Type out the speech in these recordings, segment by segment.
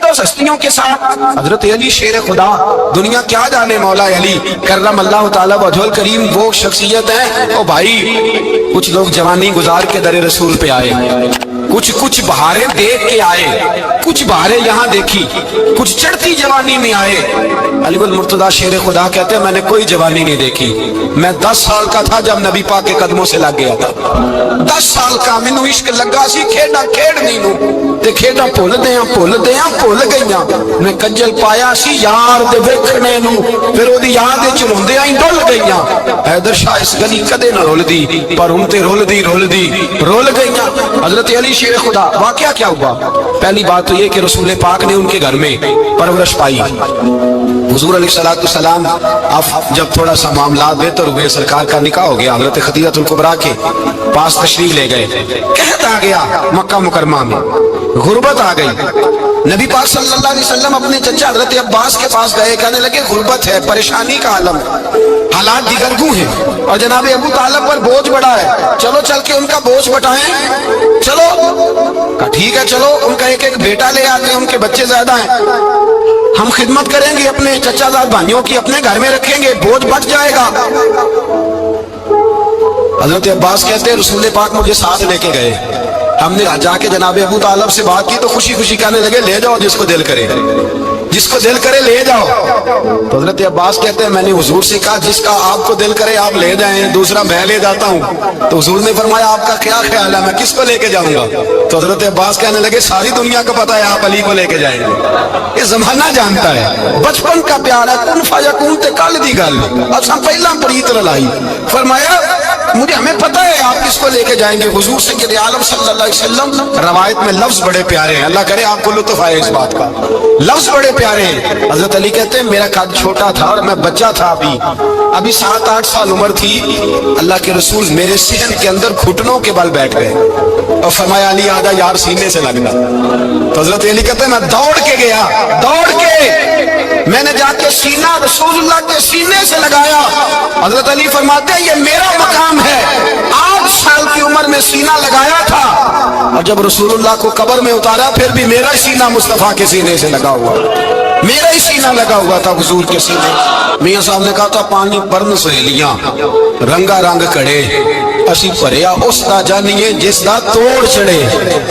اس ہستیوں کے ساتھ. حضرت علی شیر خدا, دنیا کیا جانے مولا علی کرم اللہ تعالیٰ وجہ الکریم وہ شخصیت ہے. او بھائی کچھ لوگ جوانی گزار کے در رسول پہ آئے, کچھ بہاریں دیکھ کے آئے, کچھ بہاریں یہاں دیکھی, کچھ چڑھتی جوانی میں آئے. علی المرتضیٰ شیر خدا کہتے ہیں میں نے کوئی جوانی نہیں دیکھی. میں 10 سال کا تھا جب نبی پاک کے قدموں سے لگ گیا تھا. 10 سال کا مینوں عشق لگا سی, کھیڈا کھیڈ نہیں نو تے کھیڈا بھول گئیاں. میں کنجل پایا سی یار دے ویکھنے نو, پھر اودی یاد وچ روندیاں ہی ڈل گئیاں. حیدر شاہ اس گلی کدے نہ رول دی, پر ہن تے رول گئیاں. حضرت علی شیر خدا, واقعہ کیا ہوا؟ پہلی بات تو یہ کہ رسول پاک نے ان کے گھر میں پرورش پائی. حضور علیہ السلام اب جب تھوڑا سا معاملات بہتر ہوئے, سرکار کا نکاح ہو گیا, حضرت خدیجہ الکبریٰ کے پاس تشریف لے گئے. قحط آ گیا مکہ مکرمہ میں, غربت آ گئی. نبی پاک صلی اللہ علیہ وسلم اپنے چچا حضرت عباس کے پاس گئے, کہنے لگے غربت ہے, پریشانی کا عالم, حالات دیگرگوں ہیں, اور جناب ابو طالب پر بوجھ بڑا ہے, چلو چل کے ان کا بوجھ بٹائیں. چلو کہا ٹھیک ہے, چلو ان کا ایک بیٹا لے آتے ہیں, ان کے بچے زیادہ ہیں, ہم خدمت کریں گے اپنے چچا زاد بھائیوں کی, اپنے گھر میں رکھیں گے, بوجھ بچ جائے گا. حضرت عباس کہتے ہیں رسول پاک مجھے ساتھ لے کے گئے. ہم نے جا کے جناب ابو طالب سے بات کی تو خوشی خوشی کہنے لگے لے جاؤ جس کو دل کرے لے جاؤ. تو حضرت عباس کہتے ہیں میں نے حضور سے کہا جس کا آپ کو دل کرے آپ لے جائیں, دوسرا میں لے جاتا ہوں. تو حضور نے فرمایا آپ کا کیا خیال ہے, میں کس کو لے کے جاؤں گا؟ تو حضرت عباس کہنے لگے ساری دنیا کو پتا ہے آپ علی کو لے کے جائیں گے. یہ زمانہ جانتا ہے, بچپن کا پیار ہے, کن فیکون تے کل دی گل, اچھا پہلا پریت لائی. فرمایا مجھے ہمیں پتہ ہے آپ کس کو لے کے جائیں گے. حضور سید عالم صلی اللہ علیہ وسلم روایت میں لفظ بڑے پیارے ہیں, اللہ کرے آپ کو لطف آئے اس بات کا, لفظ بڑے پیارے ہیں. حضرت علی کہتے ہیں میرا قد چھوٹا تھا اور میں بچہ تھا, ابھی 7-8 سال عمر تھی. اللہ کے رسول میرے صحن کے اندر گھٹنوں کے بل بیٹھ گئے اور فرمایا علی آجا یار سینے سے لگنا. تو حضرت علی کہتے ہیں میں دوڑ کے گیا, میں نے جا کے سینہ رسول اللہ کے سینے سے لگایا. حضرت علی فرماتے ہیں یہ میرا مقام ہے, 8 سال کی عمر میں سینہ لگایا تھا, اور جب رسول اللہ کو قبر میں اتارا پھر بھی میرا سینہ مصطفیٰ کے سینے سے لگا ہوا, میرا ہی سینہ لگا ہوا تھا حضور کے سینے. میاں صاحب نے کہا تھا پانی پرن سہیلیاں رنگا رنگ کڑے, اسی پریا اس دا جانیے جس دا توڑ چڑے.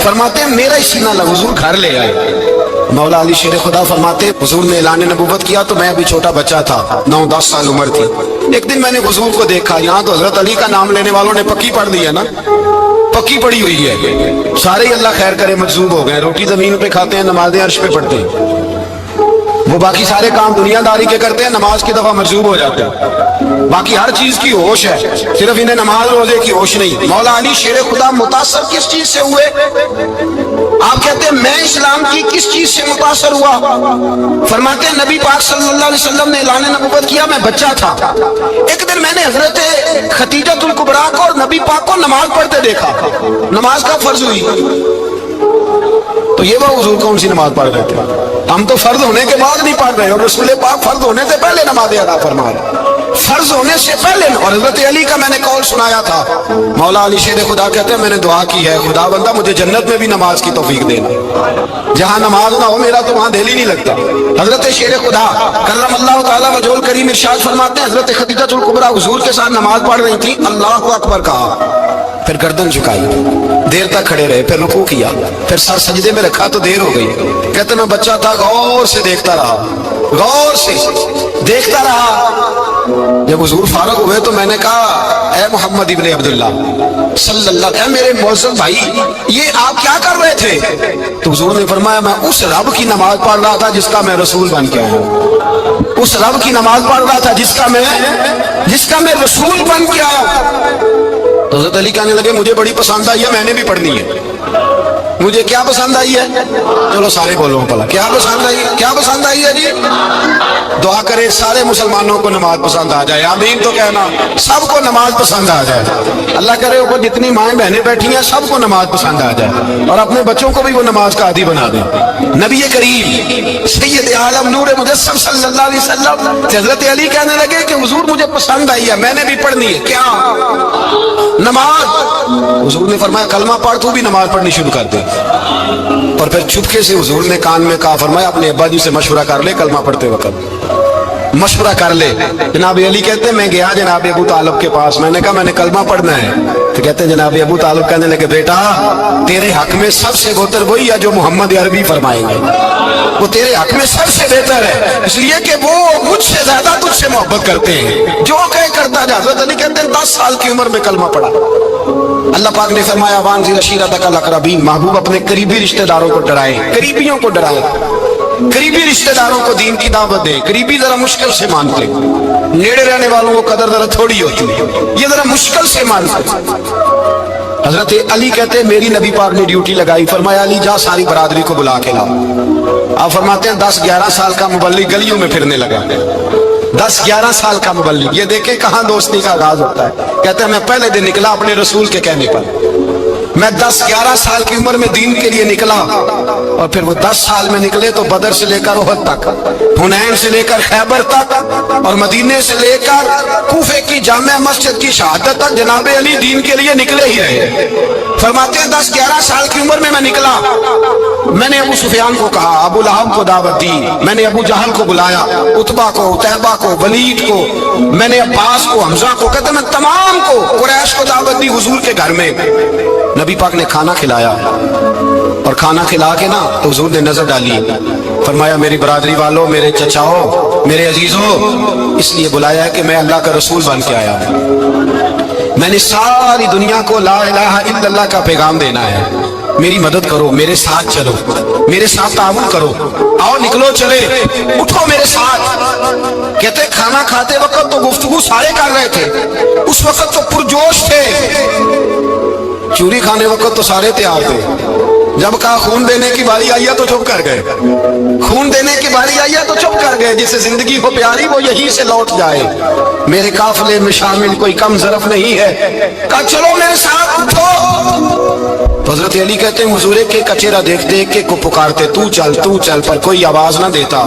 فرماتے ہیں میرا ہی سینہ لگا, حضور گھر لے آئے. مولا علی شیر خدا فرماتے حضور نے اعلان نبوت کیا تو میں ابھی چھوٹا بچہ تھا, 9-10 سال عمر تھی. ایک دن میں نے حضور کو دیکھا, یہاں تو حضرت علی کا نام لینے والوں نے پکی پڑھ دی ہے نا, پکی پڑی ہوئی ہے, سارے ہی اللہ خیر کرے مجذوب ہو گئے. روٹی زمین پہ کھاتے ہیں, نمازیں عرش پہ پڑھتے ہیں, وہ باقی سارے کام دنیا داری کے کرتے ہیں, نماز کی دفعہ مجذوب ہو جاتے ہیں. باقی ہر چیز کی ہوش ہے, صرف انہیں نماز روزے کی ہوش نہیں. مولا علی شیر خدا متاثر کس چیز سے ہوئے؟ آپ کہتے ہیں میں اسلام کی کس چیز سے متاثر ہوا؟ فرماتے ہیں نبی پاک صلی اللہ علیہ وسلم نے اعلان نبوت کیا, میں بچہ تھا. ایک دن میں نے حضرت خدیجہ الکبریٰ کو اور نبی پاک کو نماز پڑھتے دیکھا. نماز کا فرض ہوئی تو یہ وہ حضور کون سی نماز پڑھ رہے تھے, ہم تو فرض ہونے کے بعد نہیں پڑھ رہے, اور رسول پاک فرض ہونے سے پہلے نماز ادا فرما رہے, فرض ہونے سے پہلے. اور حضرت علی کا میں نے قول سنایا تھا. مولا علی شیر خدا کہتے ہیں میں نے دعا کی ہے خدا بندہ مجھے جنت میں بھی نماز کی توفیق دینا, جہاں نماز نہ ہو میرا تو وہاں دل ہی نہیں لگتا. حضرت شیر خدا کرم اللہ تعالیٰ وجہ الکریم ارشاد فرماتے ہیں حضرت خدیجہ الکبریٰ حضور کے ساتھ نماز پڑھ رہی تھی, اللہ اکبر کہا, پھر گردن جھکائی, دیر تک کھڑے رہے, پھر رکوع کیا, پھر سر سجدے میں رکھا تو دیر ہو گئی. کہتے میں بچہ تھا, غور سے دیکھتا رہا, غور سے دیکھتا رہا. جب حضور فارغ ہوئے تو میں نے کہا اے محمد ابن عبداللہ صلی اللہ علیہ وسلم, میرے معزز بھائی یہ آپ کیا کر رہے تھے؟ تو حضور نے فرمایا میں اس رب کی نماز پڑھ رہا تھا جس کا میں رسول بن کے آیا ہوں, اس رب کی نماز پڑھ رہا تھا جس کا میں رسول بن کے آیا. تو حضرت علی کہنے لگے مجھے بڑی پسند آئی ہے, میں نے بھی پڑھنی ہے. مجھے کیا پسند آئی ہے؟ چلو سارے بولو پلا, کیا پسند آئی ہے؟ کیا پسند آئی ہے جی؟ دعا کرے سارے مسلمانوں کو نماز پسند آ جائے, آمین تو کہنا, سب کو نماز پسند آ جائے. اللہ کرے اوپر جتنی مائیں بہنیں بیٹھی ہیں سب کو نماز پسند آ جائے, اور اپنے بچوں کو بھی وہ نماز کا عادی بنا دیں. نبی کریم سید عالم نور مجسم صلی اللہ علیہ وسلم حضرت علی کہنے لگے کہ حضور مجھے پسند آئی ہے, میں نے بھی پڑھنی ہے. کیا؟ نماز. حضور نے فرمایا کلمہ پڑھ تو بھی نماز پڑھنی شروع کر دے. और फिर चुपके से हुजूर ने कान में कहा, फरमाया अपने अब्बा जी से मशवरा कर ले कलमा पढ़ते वक्त, मशवरा कर ले। जनाब अली कहते हैं मैं गया जनाब अबू तालिब के पास, मैंने कहा मैंने कलमा पढ़ना है। तो कहते हैं जनाब अबू तालिब कहने लगे बेटा तेरे हक में सबसे बेहतर वही है जो मोहम्मद अरबी फरमाएंगे, वो तेरे हक में सबसे बेहतर है, इसलिए कि वो मुझसे ज्यादा तुझसे मोहब्बत करते हैं, जो कहे करता जा। हज़रत अली कहते हैं 10 साल की उम्र में कलमा पढ़ा। अल्लाह पाक ने फरमाया वानज़िर अशीरतकल अक़रबीन, महबूब अपने करीबी रिश्तेदारों को डराए, करीबियों को डराए, करीबी रिश्तेदारों को दीन की दावत दे। करीबी जरा मुश्किल से मानते, नेड़े रहने वालों को कदर जरा थोड़ी होती है, ये जरा मुश्किल से मानते। हजरत अली कहते हैं मेरी नबी पाक ने ड्यूटी लगाई, फरमाया अली जा सारी बरादरी को बुला के लाओ। आप फरमाते हैं 10-11 साल का मुबल्लिग गलियों में फिरने लगा, 10-11 साल का मुबल्लिग। ये देखे कहाँ दोस्ती का आगाज होता है। कहते हैं मैं पहले दिन निकला अपने रसूल के कहने पर, मैं 10-11 साल की उम्र में दीन के लिए निकला, और फिर वो 10 साल में निकले तो बदर से लेकर उहद तक, हुनैन से लेकर खैबर तक, और मदीने से लेकर कूफे की जामिया मस्जिद की शहादत तक जनाब अली दीन के लिए निकले ही रहे। फरमाते हैं 10-11 साल की उम्र में मैं निकला, मैंने अबू सुफियान को कहा, अबू लहब को दावत दी, मैंने अबू जहल को बुलाया, उतबा को, तैबा को, वलीद को, मैंने अब्बास को, हमजा को, कहते मैं तमाम को, कुरैश को दावत दी हुजूर के घर में। नबी पाक ने खाना खिलाया, और खाना खिला के ना तो हुजूर ने नजर डाली, फरमाया मेरी बरादरी वालों, मेरे चचाओं, मेरे अजीजों, इसलिए बुलाया है कि मैं अल्लाह का रसूल बन के आया हूं, मैंने सारी दुनिया को ला इलाहा इल्लल्लाह का पैगाम देना है, मेरी मदद करो, मेरे साथ चलो, मेरे साथ ताउन करो, आओ निकलो चले, उठो मेरे साथ। कहते खाना खाते वक्त तो गुफ्तगू सारे कर रहे थे, उस वक्त तो पुरजोश थे, चूरी खाने वक्त तो सारे तैयार थे, जब कहा खून देने की बारी आई है तो चुप कर गए, खून देने की बारी आई है तो चुप कर गए। जिसे जिंदगी हो प्यारी वो यहीं से लौट जाए, मेरे काफिले में शामिल कोई कम ज़रफ नहीं है, कहा चलो मेरे साथ उठो। हज़रत अली कहते हैं हुजूर के कचेरा देख देख के को पुकारते तू चल, पर कोई आवाज ना देता।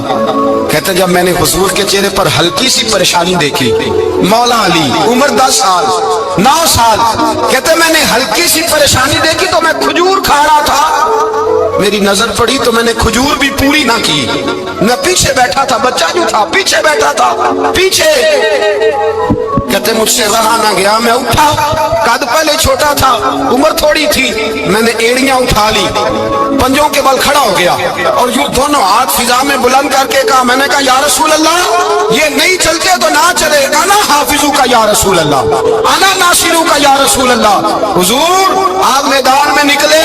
कहते जब मैंने हुजूर के चेहरे पर हल्की सी परेशानी देखी, मौला अली उम्र 10 साल 9 साल, कहते मैंने हल्की सी परेशानी देखी तो मैं खजूर खा रहा था, मेरी नजर पड़ी तो मैंने खजूर भी पूरी ना की, मैं पीछे बैठा था, बच्चा जो था पीछे बैठा था, पीछे। कहते मुझसे रहा ना गया, मैं उठा, कद पहले छोटा था, उम्र थोड़ी थी, मैंने एड़ियां उठा ली, पंजों के बल खड़ा हो गया, और यूं दोनों हाथ फिजा में बुलंद करके कहा, मैंने कहा या रसूल अल्लाह ये नहीं चलते तो ना चले, आना हाफिजू का या रसूल अल्लाह, आना नासिरू का या रसूल अल्लाह। हुजूर आप मैदान में निकले,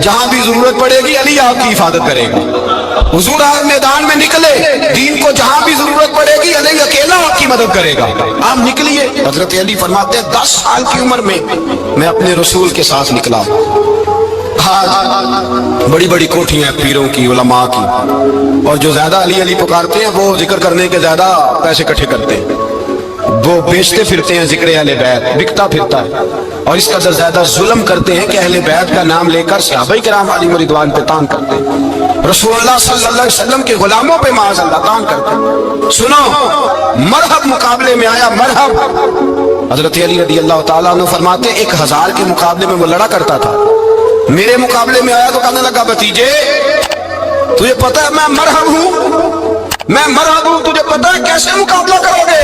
जहां भी जरूरत पड़ेगी अली आपकी हिफाजत करेगा। हुजूर आप मैदान में निकले, दीन को जहां भी जरूरत पड़ेगी अली अकेला आपकी मदद करेगा, आप निकलिए। हजरत अली फरमाते हैं 10 साल की उम्र में मैं अपने रसूल के साथ निकला। आज बड़ी बड़ी कोठियां हैं पीरों की, उलमा की, और जो ज्यादा अली अली पुकारते हैं वो जिक्र करने के ज्यादा पैसे इकट्ठे करते हैं, वो बेचते फिरते हैं जिक्र अहले बैत, बिकता फिरता है, और इस कदर ज्यादा जुल्म करते हैं कि अहले बैत का नाम लेकर सहाबा किराम अलैहिम रिदवान पे तान करते हैं, रसूलुल्लाह सल्लल्लाहु अलैहि वसल्लम के गुलामों पे माअज़ल्लाह तान करते हैं। सुनो मरहब मुकाबले में आया, मरहब। हजरत अली रज़ी अल्लाह तआला अन्हु फरमाते 1000 के मुकाबले में वो लड़ा करता था, मेरे मुकाबले में आया तो कहने लगा भतीजे तुझे पता है मैं मरहब हूँ, मैं मरहब हूँ, तुझे पता है कैसे मुकाबला करोगे,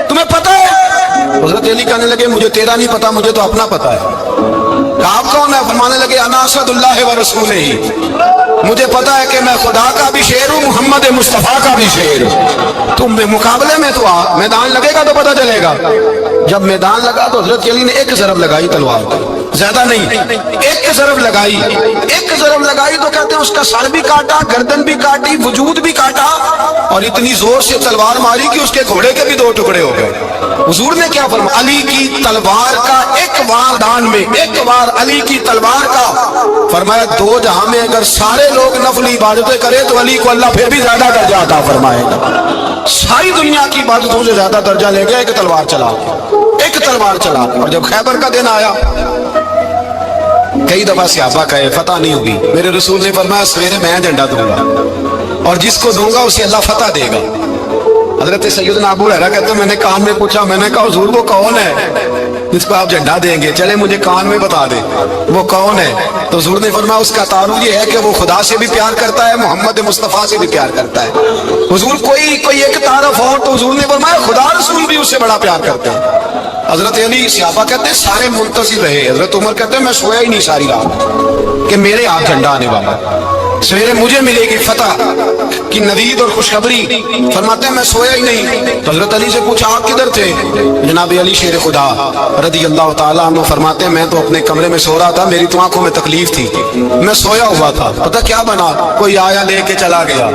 तुम्हें पता है? हजरत अली कहने लगे मुझे तेरा नहीं पता, मुझे तो अपना पता है। आप कौन है? फरमाने लगे अना असदुल्लाह व रसूलिही, मुझे पता है कि मैं खुदा का भी शेर हूँ, मोहम्मद मुस्तफा का भी शेर हूँ। तुम मुकाबले में तो आ, मैदान लगेगा तो पता चलेगा। जब मैदान लगा तो हजरत अली ने एक ज़रब लगाई तलवार, ज्यादा नहीं, एक ज़रब लगाई, एक ज़रब लगाई तो कहते हैं उसका सर भी काटा, गर्दन भी काटी, वजूद भी काटा, और इतनी जोर से तलवार मारी कि उसके घोड़े के भी 2 टुकड़े हो गए। हुजूर ने क्या फरमाया? अली की तलवार का एक वार दान में, एक वार अली की तलवार का, फरमाया 2 जहां में अगर सारे लोग नफली इबादतें करें तो अली को अल्लाह फिर भी ज्यादा दर्जा अता फरमाएगा। सारी दुनिया की इबादतों से ज्यादा दर्जा ले गया एक तलवार चला, एक तलवार चला। और जब खैबर का दिन आया, कई दफा सहाबा कहे फतह नहीं होगी, मेरे रसूल ने फरमाया सवेरे मैं झंडा दूंगा और जिसको दूंगा उसे अल्लाह फतह देगा। हजरत सैयदना अबू हुरैरा कहते हैं मैंने कान में पूछा, मैंने कहा हुजूर वो कौन है? جس کو آپ جھنڈا دیں گے چلے مجھے کان میں بتا دے وہ کون ہے؟ تو حضور نے فرمایا اس کا تعارف یہ ہے کہ وہ خدا سے بھی پیار کرتا ہے، محمد مصطفیٰ سے بھی پیار کرتا ہے۔ حضور کوئی ایک تعارف ہو تو حضور نے فرمایا خدا رسول بھی اس سے بڑا پیار کرتے ہیں۔ حضرت علی صحابہ کہتے ہیں سارے منتظر رہے، حضرت عمر کہتے ہیں میں سویا ہی نہیں ساری رات کہ میرے ہاتھ جھنڈا آنے والا، سویرے مجھے ملے گی فتح کی نوید اور خوشخبری۔ فرماتے ہیں میں سویا ہی نہیں۔ تو حضرت علی سے پوچھا آپ کدھر تھے؟ جناب علی شیر خدا رضی اللہ تعالیٰ عنہ فرماتے ہیں میں تو اپنے کمرے میں سو رہا تھا، میری تو آنکھوں میں تکلیف تھی، میں سویا ہوا تھا، پتہ کیا بنا؟ کوئی آیا لے کے چلا گیا،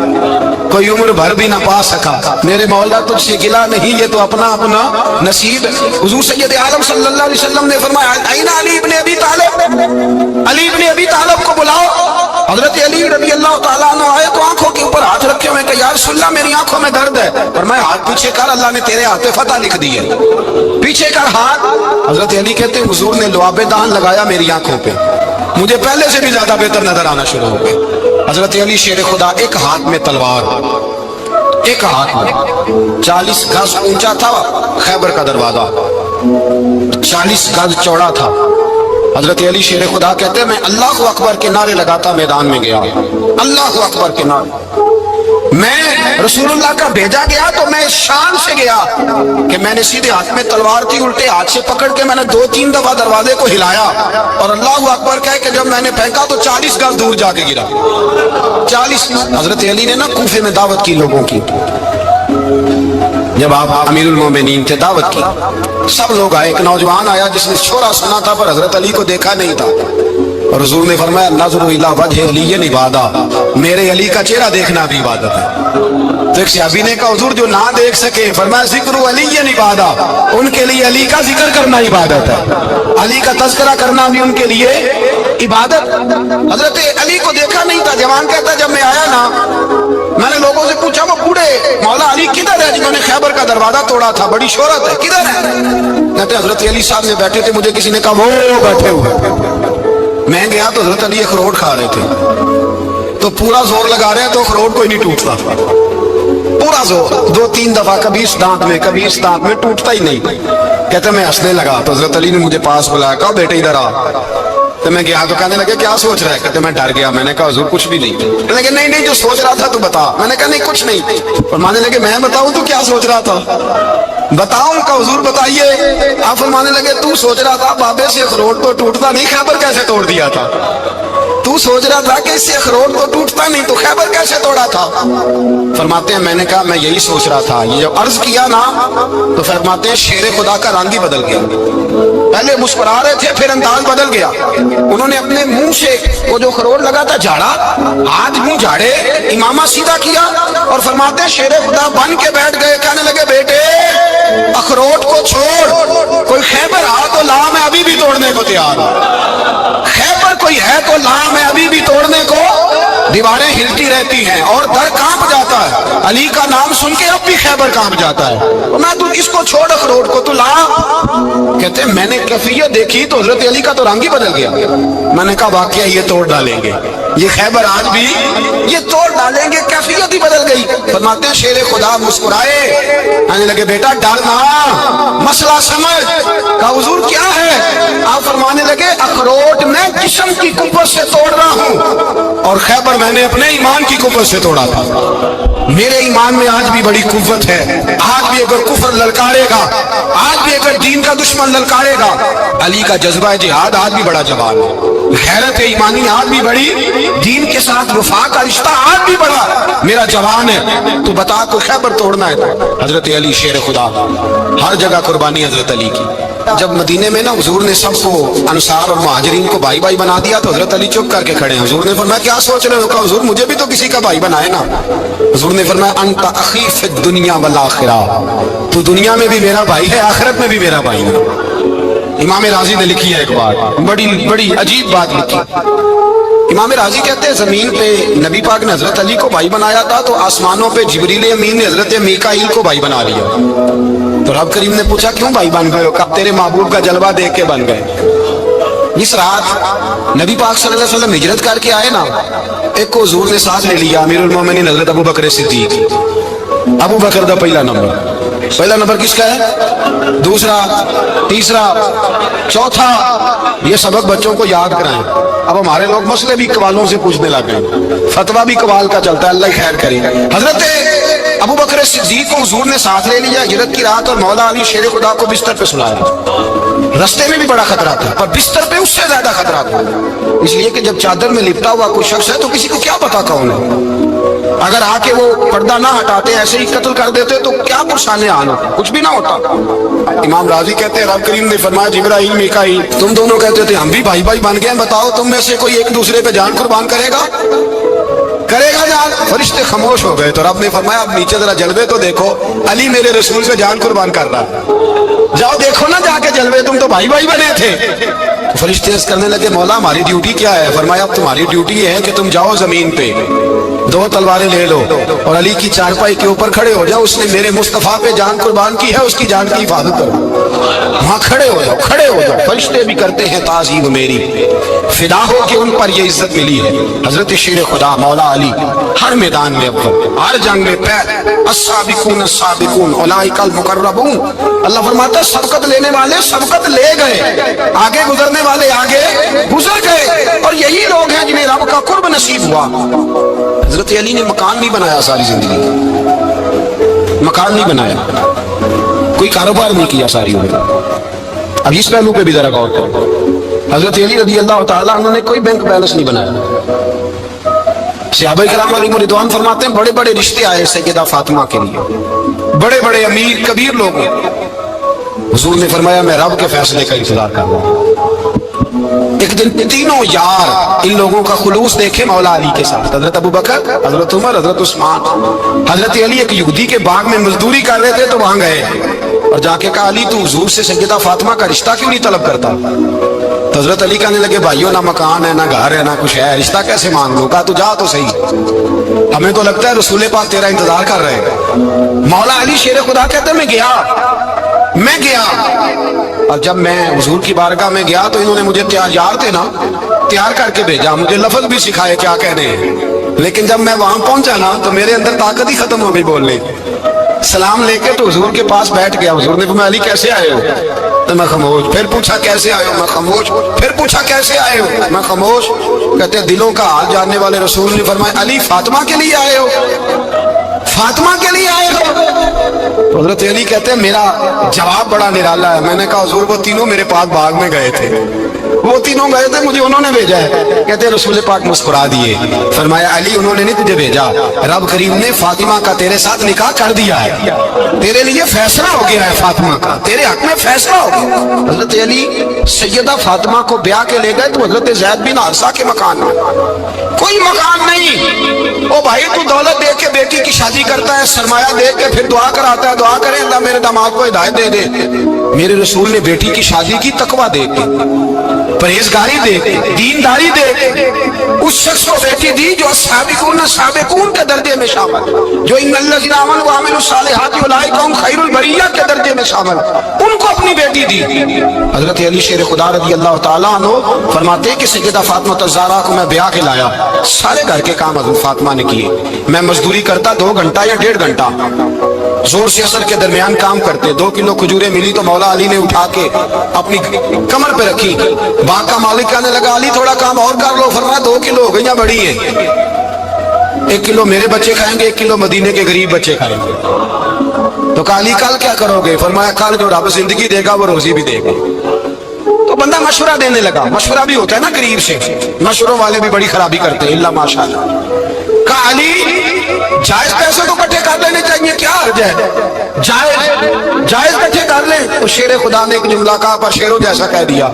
کوئی عمر بھر بھی نہ پا سکا۔ میرے مولا تجھ سے گلا نہیں، یہ تو اپنا اپنا نصیب ہے۔ حضور سید عالم صلی اللہ علیہ وسلم نے فرمایا این علی ابن ابی طالب، علی ابن ابی طالب کو بلاؤ۔ حضرت علی رضی اللہ تعالیٰ عنہ آئے تو آنکھوں کے اوپر ہاتھ رکھے ہوئے کہ یا رسول اللہ میری آنکھوں میں درد ہے، فرمایا ہاتھ پیچھے کر، اللہ نے تیرے ہاتھ پہ فتح لکھ دی ہے، پیچھے کر ہاتھ۔ حضرت علی کہتے ہیں حضور نے لعاب دان لگایا میری آنکھوں پہ، مجھے پہلے سے بھی زیادہ بہتر نظر آنا شروع ہو گئے۔ حضرت علی شیر خدا ایک ہاتھ میں تلوار، ایک ہاتھ میں 40 گز اونچا تھا خیبر کا دروازہ، 40 گز چوڑا تھا۔ حضرت علی شیر خدا کہتے ہیں میں اللہ اکبر کے نعرے لگاتا میدان میں گیا، اللہ اکبر کے نعرے۔ میں رسول اللہ کا بھیجا گیا تو میں شان سے گیا کہ میں نے سیدھے ہاتھ میں تلوار تھی، الٹے ہاتھ سے پکڑ کے میں نے 2-3 دفعہ دروازے کو ہلایا اور اللہ اکبر کہہ کہ جب میں نے پھینکا تو 40 گز دور جا کے گرا، 40۔ حضرت علی نے نا کوفے میں دعوت کی لوگوں کی، جب آپ امیر المومنین تھے دعوت کی، سب لوگ آئے، ایک نوجوان آیا جس نے شورا سنا تھا پر حضرت علی کو دیکھا نہیں تھا، اور حضور نے فرمایا نظر الی وجہ علی عبادہ، میرے علی کا چہرہ دیکھنا بھی عبادت ہے۔ تو ایک صحابی نے کہا حضور جو نہ دیکھ سکے، فرمایا ذکر علی عبادہ، ان کے لیے علی کا ذکر کرنا عبادت ہے، علی کا تذکرہ کرنا بھی ان کے لیے عبادت۔ حضرت علی کو دیکھا نہیں تھا، جوان کہتا جب میں آیا نا میں نے لوگوں سے پوچھا وہ بوڑھے مولا علی کدھر ہے جنہوں نے خیبر کا دروازہ توڑا تھا، بڑی شہرت ہے، کدھر ہے؟ کہتے حضرت علی صاحب نے بیٹھے تھے، مجھے کسی نے کہا وہ بیٹھے ہوئے۔ میں گیا تو حضرت علی اخروٹ کھا رہے تھے، تو پورا زور لگا رہے ہیں تو اخروٹ کوئی نہیں ٹوٹتا، پورا زور 2-3 دفعہ، کبھی اس دانت میں کبھی اس دانت میں، ٹوٹتا ہی نہیں۔ کہتے میں ہنسنے لگا تو حضرت علی نے مجھے پاس بلایا، کہا بیٹے ادھر آ۔ تو میں گیا تو کہنے لگے کیا سوچ رہا ہے؟ کہتے میں ڈر گیا، میں نے کہا حضور کچھ بھی نہیں۔ کہنے لگے نہیں جو سوچ رہا تھا تو بتا۔ میں نے کہا نہیں کچھ نہیں۔ فرمانے لگے میں بتاؤں تو کیا سوچ رہا تھا؟ بتاؤں کا حضور بتائیے۔ آپ فرمانے لگے تو سوچ رہا تھا بابے سے اخروٹ تو ٹوٹتا نہیں، خیبر کیسے توڑ دیا تھا؟ تو سوچ رہا تھا کہ اس سے اخروٹ تو ٹوٹتا نہیں تو خیبر کیسے توڑا تھا؟ فرماتے ہیں میں نے کہا میں یہی سوچ رہا تھا۔ یہ جب عرض کیا نا تو فرماتے ہیں شیر خدا کا رنگ ہی بدل گیا، پہلے مسکرا رہے تھے پھر انداز بدل گیا۔ انہوں نے اپنے منہ سے وہ جو اخروٹ لگا تھا جھاڑا، ہاتھ منہ جھاڑے، امامہ سیدھا کیا اور فرماتے ہیں شیر خدا بن کے بیٹھ گئے، کہنے لگے بیٹے اخروٹ کو چھوڑ، کوئی خیبر آ تو لا، میں ابھی بھی توڑنے کو تیار ہوں، خیبر کوئی ہے تو لا، میں ابھی بھی توڑنے کو، دیواریں ہلتی رہتی ہیں اور در کانپ جاتا ہے، علی کا نام سن کے اب بھی خیبر کانپ جاتا ہے، میں تو اس کو چھوڑ اخروٹ کو تو لا۔ کہتے ہیں میں نے کیفیت دیکھی تو حضرت علی کا تو رنگ ہی بدل گیا۔ میں نے کہا واقعہ یہ توڑ ڈالیں گے، یہ خیبر آج بھی یہ توڑ ڈالیں گے، کیفیت ہی بدل گئی۔ فرماتے ہیں شیر خدا مسکرائے، کہنے لگے بیٹا ڈرنا، مسئلہ سمجھ۔ کہا حضور کیا ہے؟ آپ فرمانے لگے اخروٹ میں جسم کی قوت سے توڑ رہا ہوں اور خیبر میں نے اپنے ایمان کی قوت سے توڑا تھا۔ میرے ایمان میں آج بھی بڑی قوت ہے، آج بھی اگر کفر للکارے گا، آج بھی اگر دین کا دشمن للکارے گا، علی کا جذبہ جہاد آج بھی بڑا جوان ہے، غیرت ایمانی آج بھی بڑی، دین کے ساتھ وفا کا رشتہ آج بھی بڑا میرا جوان ہے۔ تو بتا کو خیبر توڑنا ہے تو حضرت علی شیر خدا، ہر جگہ قربانی حضرت علی کی۔ جب مدینے میں نا حضور نے سب کو انصار اور مہاجرین کو بھائی بھائی بنا دیا تو حضرت علی چپ کر کے کھڑے ہیں۔ حضور نے فرمایا کیا سوچ رہے ہو؟ کہا حضور مجھے بھی تو کسی کا بھائی بنائے نا۔ حضور نے فرمایا انت اخی فی الدنیا والآخرہ، تو دنیا میں بھی میرا بھائی ہے، آخرت میں بھی میرا بھائی ہے۔ امام راضی نے لکھی ہے ایک بات، بڑی عجیب بات لکھی۔ امام راضی کہتے ہیں زمین پہ نبی پاک نے حضرت علی کو بھائی بنایا تھا تو آسمانوں پہ جبریل امین نے حضرت میکائیل کو بھائی بنا لیا۔ تو رب کریم نے پوچھا کیوں بھائی بن گئے ہو؟ کہا تیرے محبوب کا جلوہ دیکھ کے بن گئے۔ اس رات نبی پاک صلی اللہ علیہ وسلم ہجرت کر کے آئے نا، ایک کو حضور نے ساتھ لے لیا، امیر المومنین حضرت ابو بکر صدیق، ابو بکر دا پہلا نمبر، पहला नंबर किसका है, दूसरा, तीसरा, चौथा। ये सबक बच्चों को याद कराएं। अब हमारे लोग मसले भी कवालों से पूछने लग गए, फतवा भी कवाल का चलता है, अल्लाह खैर करे। हजरत अबू बकर सिद्दीक को हुजूर ने साथ ले लिया हिजरत की रात, और मौला अली शेर खुदा को बिस्तर पे सुलाया। रास्ते में भी बड़ा खतरा था, पर बिस्तर पे उससे ज्यादा खतरा था, इसलिए कि जब चादर में लिपटा हुआ कोई शख्स है तो किसी को क्या पता कौन है। अगर आके वो पर्दा ना हटाते, ऐसे ही कत्ल कर देते तो क्या पुरसाने आना, कुछ भी ना होता। इमाम राजी कहते हैं रब करीम ने फरमाया जिब्राइल मीकाईल तुम दोनों कहते थे हम भी भाई भाई बन गए, बताओ तुम में से कोई एक दूसरे पे जान कुर्बान करेगा जान। फरिश्ते खामोश हो गए, तो रब ने फरमाया अब नीचे जरा जलवे तो देखो, अली मेरे रसूल पे जान कुर्बान कर रहा है, जाओ देखो ना जाके जलवे, तुम तो भाई भाई बने थे। तो फरिश्ते करने लगे मौला हमारी ड्यूटी क्या है। फरमाया अब तुम्हारी ड्यूटी ये है कि तुम जाओ जमीन पे, दो तलवारें ले लो और अली की चारपाई के ऊपर खड़े हो जाओ, उसने मेरे मुस्तफा पे जान कुर्बान की है, उसकी जान की हिफाजत करो। वहां खड़े हो जाओ, खड़े हो जाओ। फरिश्ते भी करते हैं ताज़ीम मेरी, फिदा हो कि उन पर ये इज्जत मिली है। हजरत शेर खुदा मौला अली हर मैदान में अव्वल, हर जंग में पैर, अस्साबिकून अस्साबिकून उलाइकल मुकर्रबून। अल्लाह फरमाता सबकत लेने वाले सबकत ले गए, आगे गुजरने वाले आगे गुजर गए, और यही लोग हैं जिन्हें रब का कुर्ब नसीब हुआ। हजरत अली ने मकान नहीं बनाया, सारी जिंदगी मकान नहीं बनाया, कोई कारोबार नहीं किया सारी उम्र। अब इस पहलू पे भी जरा गौर करो। हजरत अली रज़ी अल्लाह ताला अन्हु ने कोई बैंक बैलेंस नहीं बनाया। सहाबा किराम अलैहिम रिदवान फरमाते हैं बड़े बड़े रिश्ते आए सैयदा फातिमा के लिए, बड़े बड़े अमीर कबीर लोग। हुजूर ने फरमाया मैं रब के फैसले का इंतजार कर रहा हूं। एक दिन तीनों यार इन लोगों का खुलूस देखे मौला अली के साथ, हजरत अबू बकर, हजरत उमर, हजरत उस्मान। हजरत अली एक यहूदी के बाग में मजदूरी कर रहे थे तो वहां गए और जाके कहा अली तू हुजूर से सैयदा फातिमा का रिश्ता क्यों नहीं तलब करता। तो हजरत अली कहने लगे भाइयों ना मकान है ना घर है ना कुछ है, रिश्ता कैसे मांग लूं। कहा तू जा तो सही, हमें तो लगता है रसूल पाक तेरा इंतजार कर रहे हैं। मौला अली शेर खुदा कहते मैं गया और जब मैं हुजूर की बारगाह में गया तो इन्होंने मुझे तैयार करके भेजा, मुझे लफ्ज भी सिखाए क्या कहने हैं। लेकिन जब मैं वहां पहुंचा ना तो मेरे अंदर ताकत ही खत्म हो गई बोलने की। सलाम लेके तो हुजूर के पास बैठ गया। हुजूर ने फरमाया अली कैसे आए हो, तो मैं खामोश। फिर पूछा कैसे आए हो, मैं खामोश। फिर पूछा कैसे आए हो, मैं खामोश। कहते दिलों का हाल जानने वाले रसूल ने फरमाया अली फातिमा के लिए आए हो, फातिमा के लिए आए हो। हजरत अली कहते हैं मेरा जवाब बड़ा निराला है। मैंने कहा हुजूर वो तीनों मेरे पास बाग में गए थे, वो तीनों गए थे, मुझे उन्होंने भेजा है। कहते रसूल पाक मुस्कुरा दिए, फरमाया अली उन्होंने नहीं तुझे भेजा, रब करीम ने फातिमा का तेरे साथ निकाह कर दिया है, तेरे लिए फैसला हो गया है, फातिमा का तेरे हक में फैसला हो गया। हजरत अली सैयदा फातिमा को ब्याह के ले गए तो हजरत ज़ैद बिन हारिसा के मकान में कोई मकान नहीं। ओ भाई तू दौलत दे के बेटी की शादी करता है, सरमाया दे के फिर दुआ कराता है, दुआ करे अल्लाह मेरे दामाद को हिदायत दे दे। मेरे रसूल ने बेटी की शादी की तकवा दे के, परहेजगारी दे के, दीनदारी दे के, उस शख्स को बेटी दी जो साबिकून साबिकून के दर्जे में शामिल, जो इन्नल्लज़ीना आमनू व अमिलुस सालिहाति उलाइका हुम खैरुल बरिया के दर्जे में शामिल, उनको अपनी बेटी दी। हजरत अली शेर खुदा रज़ी अल्लाह ताला अन्हु फरमाते कि सैयदा फातिमा ज़हरा को मैं ब्याह के लाया, सारे घर के काम हजरत फातिमा ने किए। मैं मजदूरी करता 2 घंटा या 1.5 घंटा, जोर से असर के दरमियान काम करते। 2 किलो खजूरें मिली तो मौला अली ने उठा के अपनी कमर पे रखी। बाग का मालिक कहने लगा अली थोड़ा काम और कर लो। फरमाया 2 किलो हो गई या बड़ी है, 1 किलो मेरे बच्चे खाएंगे, 1 किलो मदीने के गरीब बच्चे खाएंगे। तो कहा अली कल क्या करोगे। फरमाया कल जो रब जिंदगी देगा वो रोजी भी देगा। तो बंदा मशवरा देने लगा, मशवरा भी होता है ना गरीब से, मशवरों वाले भी बड़ी खराबी करते हैं इल्ला माशाअल्लाह। कहा अली जायज पैसे तो इकट्ठे कर लेने चाहिए, क्या हर्ज है, जायज इकट्ठे कर ले। तो शेर खुदा ने एक जुमला कहा पर शेरों जैसा कह दिया।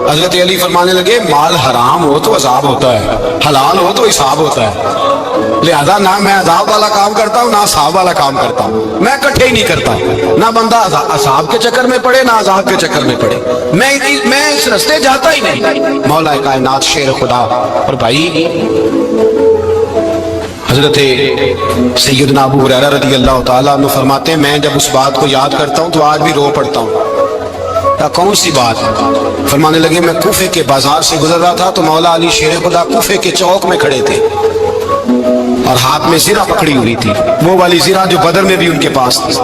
हजरत अली फरमाने लगे माल हराम हो तो अजाब होता है, हलाल हो तो हिसाब होता है, लिहाजा ना मैं अजाब वाला काम करता हूँ ना हिसाब वाला काम करता हूँ, मैं इकट्ठे ही नहीं करता। ना बंदा अजाब के चक्कर में पड़े ना अजाब के चक्कर में पड़े, मैं इस रास्ते जाता ही नहीं। मौला कायनात शेर खुदा। और भाई हजरत सैयदना अबू हुरैरा रज़ी अल्लाह ताला अन्हु फरमाते हैं मैं जब उस बात को याद करता हूँ तो आज भी रो पड़ता हूँ। कौन सी बात। फरमाने लगे मैं कूफे के बाजार से गुजर रहा था तो मौला अली शेर खुदा कूफे के चौक में खड़े थे और हाथ में ज़िरा पकड़ी हुई थी, वो वाली ज़िरा जो बदर में भी उनके पास थी,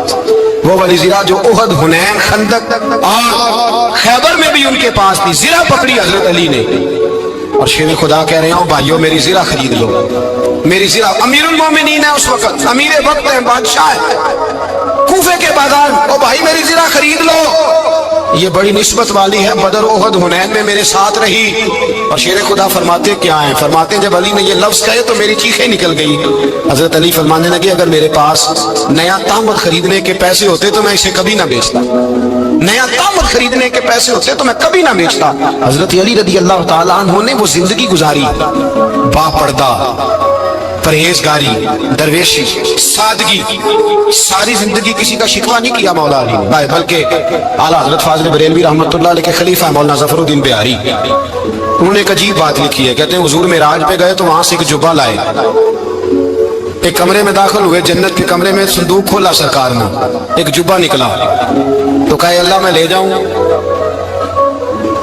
वो वाली ज़िरा जो उहद, हुनैन, खंदक और खैबर में भी उनके पास थी। ज़िरा पकड़ी हजरत अली ने और शेर खुदा कह रहे हो भाइयों मेरी ज़िरा खरीद लो, मेरी ज़िरा। अमीरुल मोमिनीन है उस वक्त, अमीर वक्त है, बादशाह है कूफे के बाजार। ओ भाई मेरी ज़िरा खरीद लो, ये बड़ी निस्बत वाली है, बदर उहद हुनैन में मेरे साथ रही। और शेर खुदा फरमाते क्या है, फरमाते हैं जब अली ने ये लफ्ज कहे तो मेरी चीखें निकल गई। हजरत अली फरमाने लगे अगर मेरे पास नया तामत खरीदने के पैसे होते तो मैं इसे कभी ना बेचता, नया तामत खरीदने के पैसे होते तो मैं कभी ना बेचता। हजरत अली रदी अल्लाह ताला अन्हु ने वो जिंदगी गुजारी, बापर्दा, परहेजगारी, दरवेशी, सादगी, सारी जिंदगी किसी का शिकवा नहीं किया मौला अली ने, बल्कि आला हजरत फाजिल बरेलवी रहमतुल्लाह अलैह के खलीफा मौलाना ज़फरुद्दीन बिहारी, उन्होंने एक अजीब बात लिखी है। कहते हैं हुजूर मेराज पे गए तो वहां से एक जुब्बा लाए, एक कमरे में दाखिल हुए, जन्नत के कमरे में संदूक खोला सरकार ने, एक जुब्बा निकला तो कहे अल्लाह मैं ले जाऊं।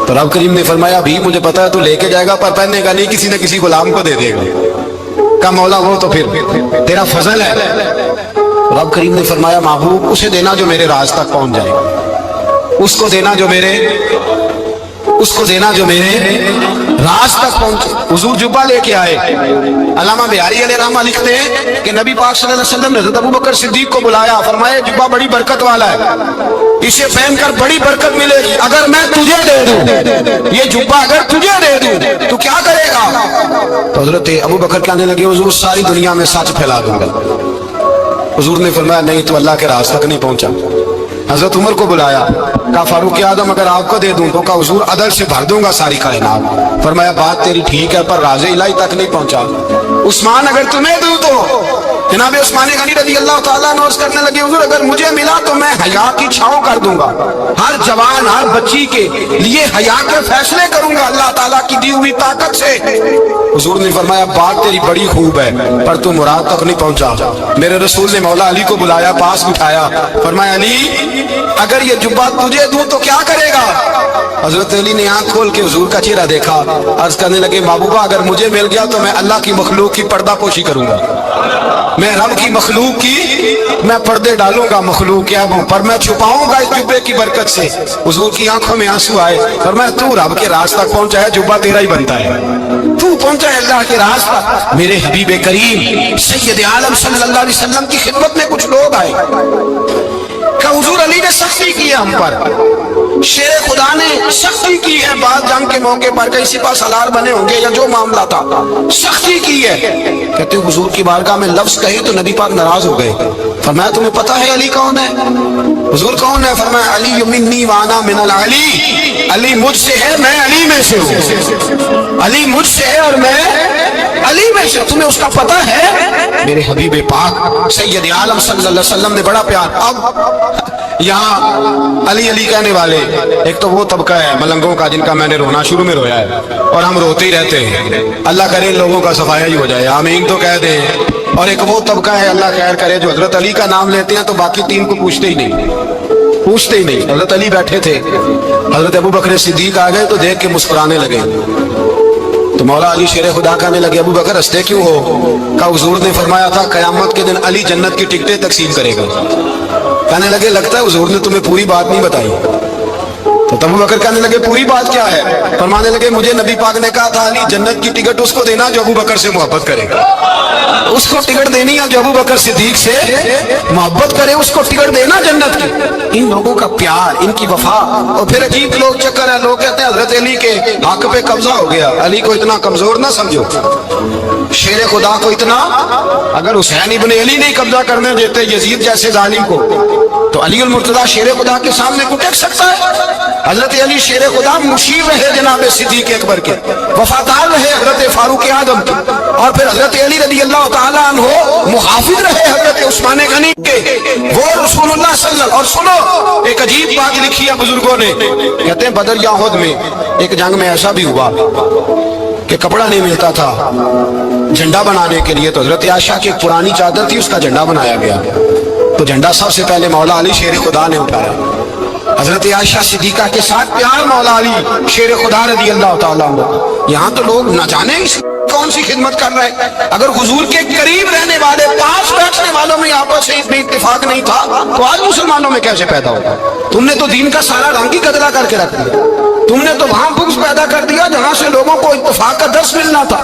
तो रब करीम ने फरमाया भी मुझे पता है तू लेके जाएगा पर पहनेगा नहीं, किसी न किसी गुलाम को दे देगा। का मौला वो तो फिर तेरा फजल है। रब करीम ने फरमाया महबूब उसे देना जो मेरे राज तक पहुंच जाए, उसको देना जो मेरे, उसको देना जो मेरे राज तक पहुंचे। हुजूर जुब्बा लेके आए। अल्लामा बिहारी अलैहि रहमा लिखते हैं कि नबी पाक सल्लल्लाहु अलैहि वसल्लम ने हज़रत अबू बकर सिद्दीक को बुलाया, फरमाया जुब्बा बड़ी बरकत वाला है, इसे पहनकर बड़ी बरकत मिलेगी। अगर मैं तुझे दे दूं ये जुब्बा, अगर तुझे दे दूं तो क्या करेगा? तो हज़रत अबू बकर कहने लगे हुजूर सारी दुनिया में सच फैला दूंगा। हुजूर ने फरमाया नहीं तो अल्लाह के राज तक नहीं पहुंचा। हजरत उमर को बुलाया, कहा फारूक आदम अगर आपको दे दूं तो कहा हुजूर अदल से भर दूंगा सारी कायनात। फरमाया बात तेरी ठीक है पर राज़े इलाही तक नहीं पहुंचा। उस्मान अगर तुम्हें दूं तो जनाब उस्मान गनी रज़ी अल्लाह ताला अन्हु अर्ज़ करने लगे हुजूर अगर मुझे मिला तो मैं हया की छांव कर दूंगा, हर जवान हर बच्ची के लिए हया के फैसले करूंगा अल्लाह ताला की दी हुई ताकत से। हुजूर ने फरमाया बात तेरी बड़ी खूब है पर तू मुराद तक नहीं पहुंचा। मेरे रसूल ने मौला अली को बुलाया, पास बिठाया, फरमाया अली अगर ये जुब्बा तुझे दूं तो क्या करेगा? हजरत अली ने आंख खोल के हुजूर का चेहरा देखा, अर्ज करने लगे महबूबा अगर मुझे मिल गया तो मैं अल्लाह की मखलूक की पर्दा पोशी करूंगा, मैं रब की मखलूक की मैं पर्दे डालूंगा मखलूक क्या पर मैं छुपाऊंगा इस जुब्बे की बरकत से। हुजूर की आंखों में आंसू आए, फरमाया तू रब के राज तक पहुंचा है, जुब्बा तेरा ही बनता है, तू पहुंचा है अल्लाह के राज तक। मेरे हबीब करीम सैयद आलम सल्लल्लाहु अलैहि वसल्लम की खिदमत में कुछ लोग आए, क्या हुजूर अली ने सख्ती की है हम पर, शेर खुदा ने सख्ती की है, बाद जंग के मौके पर कई सिपा सलार बने होंगे या जो मामला था सख्ती की है। कहते हुजूर की बारगाह में लफ्ज कहे तो नबी पाक नाराज हो गए। फरमाया तुम्हें पता है अली कौन है? हुजूर कौन है? फरमाया अली मिन्नी वाना मिनल अली, अली मुझसे है मैं अली में से हूँ, अली मुझसे है और मैं अली में से। तुम्हें उसका पता है? मेरे हबीब पाक सैयद आलम सल्लल्लाहु अलैहि वसल्लम ने बड़ा प्यार। अब यहाँ अली अली कहने वाले एक तो वो तबका है मलंगों का जिनका मैंने रोना शुरू में रोया है और हम रोते ही रहते हैं, अल्लाह करे इन लोगों का सफाया ही हो जाए, आमीन तो कह दें। और एक वो तबका है अल्लाह खैर करे जो हजरत अली का नाम लेते हैं तो बाकी तीन को पूछते ही नहीं, पूछते ही नहीं। हजरत अली बैठे थे, हजरत अबू बकर सिद्दीक आ गए तो देख के मुस्कुराने लगे। तो मौला अली शेर खुदा कहने लगे अबू बकर हंसते क्यों हो? का हुजूर ने फरमाया था कयामत के दिन अली जन्नत की टिकटें तकसीम करेगा। कहने लगे लगता है हुजूर ने तुम्हें पूरी बात नहीं बताई। तो अबू बकर कहने लगे पूरी बात क्या है? फरमाने लगे मुझे नबी पाक ने कहा था अली जन्नत की टिकट उसको देना जो अबू बकर से मोहब्बत करेगा, उसको टिकट देनी है जो अबू बकर सिद्दीक से मोहब्बत करे, उसको टिकट देना जन्नत की। इन लोगों का प्यार, इनकी वफा। और फिर अजीब लोग चक्कर है, लोग कहते हैं हजरत अली के हक पे कब्जा हो गया। अली को इतना कमजोर ना समझो, शेर खुदा को इतना, अगर हुसैन इब्ने अली नहीं कब्जा करने देते यजीद जैसे जालिम को तो अली उल मुर्तजा शेर खुदा के सामने को टेक सकता है? हजरत अली शेर खुदा मुशीर रहे जनाब सिद्दीक अकबर के, वफादार रहे हजरत फारूक आदम के, और फिर हजरत अली रज़ी अल्लाह ताला अन्हु मुहाफिज रहे हजरत उस्मान गनी के, वो रसूलुल्लाह सल्लल्लाहु। और सुनो एक अजीब बात लिखी है बुजुर्गों ने, कहते हैं बदर या उहद में एक जंग में ऐसा भी हुआ कि कपड़ा नहीं मिलता था झंडा बनाने के लिए, तो हजरत आयशा की एक पुरानी चादर थी उसका झंडा बनाया गया। तो झंडा सबसे पहले मौला अली शेर खुदा ने उठाया। हजरत आयशा सिद्दीका के साथ प्यार मौला अली शेर खुदा रज़ी अल्लाह ताला अन्हु। यहाँ तो लोग न जाने कौन सी खिदमत कर रहे हैं। अगर हुजूर के करीब रहने वाले, पास बैठने वाले سالوں میں آپس میں اتفاق نہیں تھا تو آج مسلمانوں میں کیسے پیدا ہوگا؟ تم نے تو دین کا سارا رنگ ہی گدلا کر کے رکھ دیا. تم نے تو وہاں بغض پیدا کر دیا جہاں سے لوگوں کو اتفاق کا درس ملنا تھا.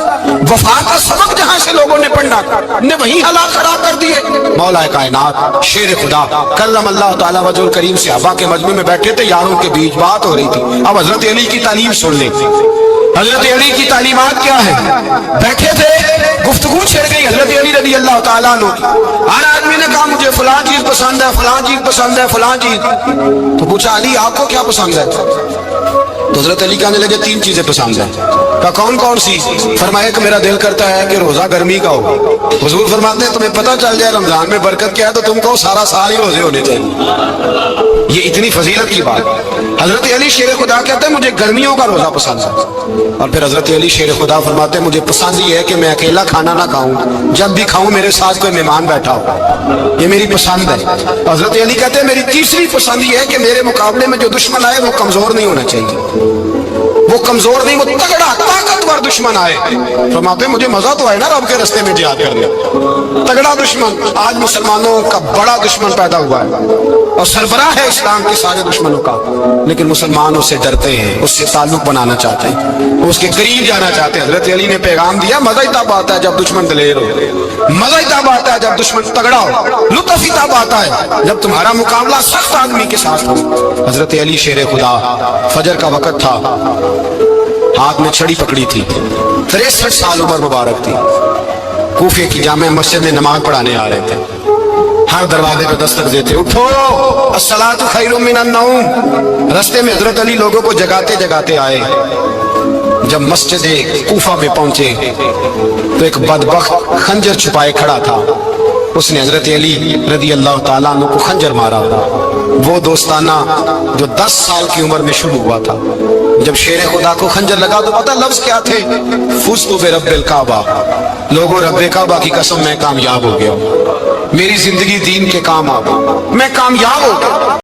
وفا کا سبق جہاں سے لوگوں نے پڑھنا تھا نے وہیں حالات خراب کر دیے. مولا کائنات شیر خدا کرم اللہ تعالیٰ وجہ الکریم صحابہ کے مجمع میں بیٹھے تھے, یاروں کے بیچ بات ہو رہی تھی. اب حضرت علی کی تعلیم سن لیں. حضرت علی کی تعلیمات کیا ہے؟ بیٹھے تھے, گفتگو چھڑ گئی حضرت علی رضی اللہ تعالیٰ عنہ کی. ہر آدمی نے کہا مجھے فلاں چیز پسند ہے, فلاں چیز پسند ہے, فلاں چیز. تو پوچھا علی آپ کو کیا پسند ہے؟ تو حضرت علی کہنے لگے 3 چیزیں پسند ہیں. کہا کون کون سی؟ فرمایا کہ میرا دل کرتا ہے کہ روزہ گرمی کا ہو. حضور فرماتے ہیں تمہیں پتہ چل جائے رمضان میں برکت کیا ہے تو تم کو سارا سال ہی روزے ہونے چاہیے. یہ اتنی فضیلت کی بات. حضرت علی شیر خدا کہتے ہیں مجھے گرمیوں کا روزہ پسند ہے. اور پھر حضرت علی شیر خدا فرماتے ہیں مجھے پسند یہ ہے کہ میں اکیلا کھانا نہ کھاؤں, جب بھی کھاؤں میرے ساتھ کوئی مہمان بیٹھا ہو. یہ میری پسند ہے. حضرت علی کہتے ہیں میری تیسری پسند یہ ہے کہ میرے مقابلے میں جو دشمن آئے وہ کمزور نہیں ہونا چاہیے. وہ کمزور نہیں, وہ تگڑا طاقتور دشمن آئے. فرماتے ہیں مجھے مزہ تو آئے نا رب کے راستے میں جہاد کرنے. تگڑا دشمن. آج مسلمانوں کا بڑا دشمن پیدا ہوا ہے اور سربراہ ہے اسلام کے سارے دشمنوں کا, لیکن مسلمان اس سے ڈرتے ہیں, اس سے تعلق بنانا چاہتے ہیں, اس کے قریب جانا چاہتے ہیں. حضرت علی نے پیغام دیا مزہ ہی تب آتا ہے جب دشمن دلیر ہو, مزہ ہی تب آتا ہے جب دشمن تگڑا ہو, لطف ہی تب آتا ہے جب تمہارا مقابلہ سخت آدمی کے ساتھ ہو. حضرت علی شیر خدا, فجر کا وقت تھا, ہاتھ میں چھڑی پکڑی تھی, 63 سال عمر مبارک تھی. کوفے کی جامع مسجد میں نماز پڑھانے آ رہے تھے. ہر دروازے پہ دستک دیتے, اٹھو الصلاۃ خیر من النوم. رستے میں حضرت علی لوگوں کو جگاتے جگاتے آئے. جب مسجد کوفہ میں پہنچے تو ایک بدبخت خنجر چھپائے کھڑا تھا. اس نے حضرت علی رضی اللہ تعالیٰ عنہ کو خنجر مارا. وہ دوستانہ جو 10 سال کی عمر میں شروع ہوا تھا. جب شیر خدا کو خنجر لگا تو پتہ لفظ کیا تھے؟ فزت برب الکعبہ. لوگوں رب کعبہ کی قسم میں کامیاب ہو گیا, میری زندگی دین کے کام آ گئی, میں کامیاب ہو گیا.